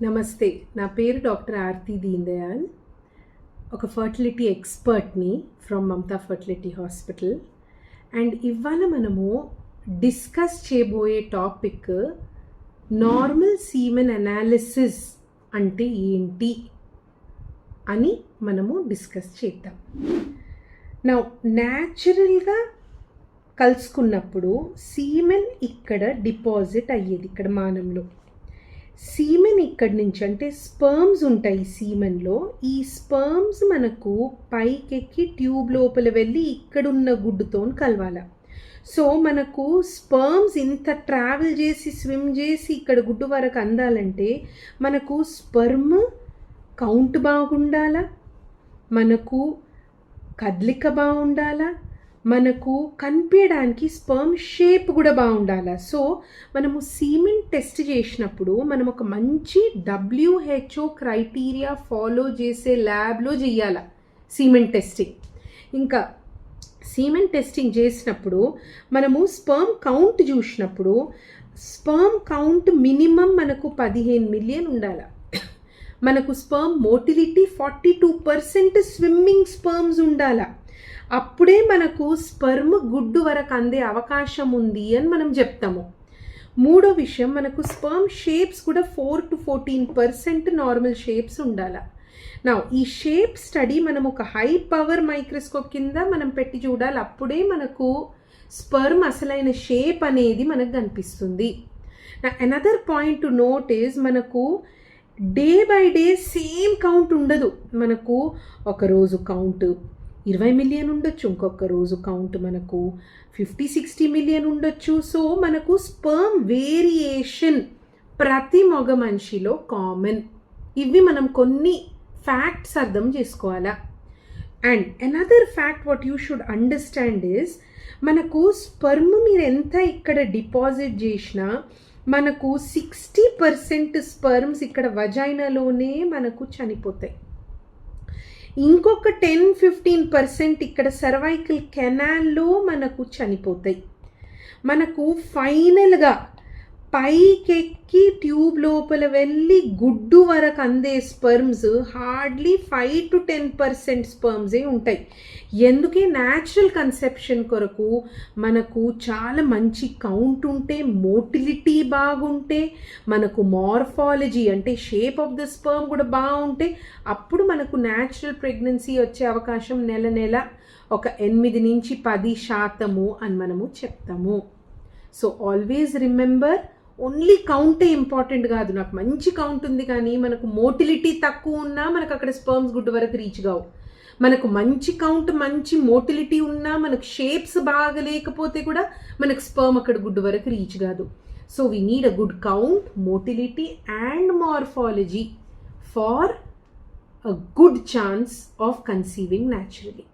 నమస్తే, నా పేరు డాక్టర్ ఆర్తి దీన్ దయాల్. ఒక ఫర్టిలిటీ ఎక్స్పర్ట్ని from Mamata fertility hospital. And ఇవాళ మనము డిస్కస్ చేయబోయే టాపిక్ నార్మల్ సీమెన్ అనాలిసిస్ అంటే ఏంటి అని మనము డిస్కస్ చేద్దాం. నా న్యాచురల్గా కలుసుకున్నప్పుడు సీమెన్ ఇక్కడ డిపాజిట్ అయ్యేది, ఇక్కడ మానంలో. సీమెన్ ఇక్కడి నుంచి అంటే స్పర్మ్స్ ఉంటాయి సీమెన్లో. ఈ స్పర్మ్స్ మనకు పైకెక్కి ట్యూబ్ లోపల వెళ్ళి ఇక్కడున్న గుడ్డుతో కలవాలి. సో మనకు స్పర్మ్స్ ఇంత ట్రావెల్ చేసి స్విమ్ చేసి ఇక్కడ గుడ్డు వరకు అందాలంటే మనకు స్పర్మ్ కౌంట్ బాగుండాలా, మనకు కదలిక బాగుండాలా, మనకు కనిపించడానికి స్పర్మ్ షేప్ కూడా బాగుండాలి. సో మనము సీమెన్ టెస్ట్ చేసినప్పుడు మనం ఒక మంచి WHO క్రైటీరియా ఫాలో చేసే ల్యాబ్లో చేయాలి సీమెన్ టెస్టింగ్. ఇంకా సీమెన్ టెస్టింగ్ చేసినప్పుడు మనము స్పర్మ్ కౌంట్ చూసినప్పుడు స్పర్మ్ కౌంట్ మినిమం మనకు 15 మిలియన్ ఉండాలి. మనకు స్పర్మ్ మోటిలిటీ 42% స్విమ్మింగ్ స్పర్మ్స్ ఉండాలి. అప్పుడే మనకు స్పర్మ్ గుడ్డు వరకు అందే అవకాశం ఉంది అని మనం చెప్తాము. మూడో విషయం, మనకు స్పర్మ్ షేప్స్ కూడా 4 to 14% నార్మల్ షేప్స్ ఉండాలి. నా ఈ షేప్ స్టడీ మనం ఒక హై పవర్ మైక్రోస్కోప్ కింద మనం పెట్టి చూడాలి. అప్పుడే మనకు స్పర్మ్ అసలైన షేప్ అనేది మనకు కనిపిస్తుంది. నా another point to note is, మనకు day by day same count ఉండదు. మనకు ఒకరోజు కౌంట్ 20 మిలియన్ ఉండొచ్చు, ఇంకొక రోజు కౌంట్ మనకు 50-60 మిలియన్ ఉండొచ్చు. సో మనకు స్పర్మ్ వేరియేషన్ ప్రతి మగ మనిషిలో కామన్. ఇవి మనం కొన్ని ఫ్యాక్ట్స్ అర్థం చేసుకోవాలా. And another fact what you should understand is, మనకు స్పర్మ్ మీరు ఎంత ఇక్కడ డిపాజిట్ చేసినా మనకు 60% స్పర్మ్స్ ఇక్కడ వజైనాలోనే మనకు చనిపోతాయి. ఇంకొక 10-15% ఇక్కడ సర్వైకల్ కెనాల్లో మనకు చనిపోతాయి. మనకు ఫైనల్గా పైకెక్కి ట్యూబ్ లోపల వెళ్ళి గుడ్డు వరకు అందే స్పర్మ్స్ హార్డ్లీ 5 to 10% స్పర్మ్సే ఉంటాయి. ఎందుకే న్యాచురల్ కన్సెప్షన్ కొరకు మనకు చాలా మంచి కౌంట్ ఉంటే, మోటిలిటీ బాగుంటే, మనకు మార్ఫాలజీ అంటే షేప్ ఆఫ్ ద స్పర్మ్ కూడా బాగుంటే అప్పుడు మనకు న్యాచురల్ ప్రెగ్నెన్సీ వచ్చే అవకాశం నెల ఒక 8 నుంచి 10% అని మనము చెప్తాము. సో ఆల్వేస్ రిమెంబర్, ఓన్లీ కౌంటే ఇంపార్టెంట్ కాదు. నాకు మంచి కౌంట్ ఉంది కానీ మనకు మోటిలిటీ తక్కువ ఉన్నా మనకు అక్కడ స్పర్మ్స్ గుడ్డు వరకు రీచ్ కావు. మనకు మంచి కౌంట్ మంచి మోటిలిటీ ఉన్నా మనకు షేప్స్ బాగా లేకపోతే కూడా మనకు స్పర్మ్ అక్కడ గుడ్డు వరకు రీచ్ కాదు. So we need a good count, motility and morphology for a good chance of conceiving naturally.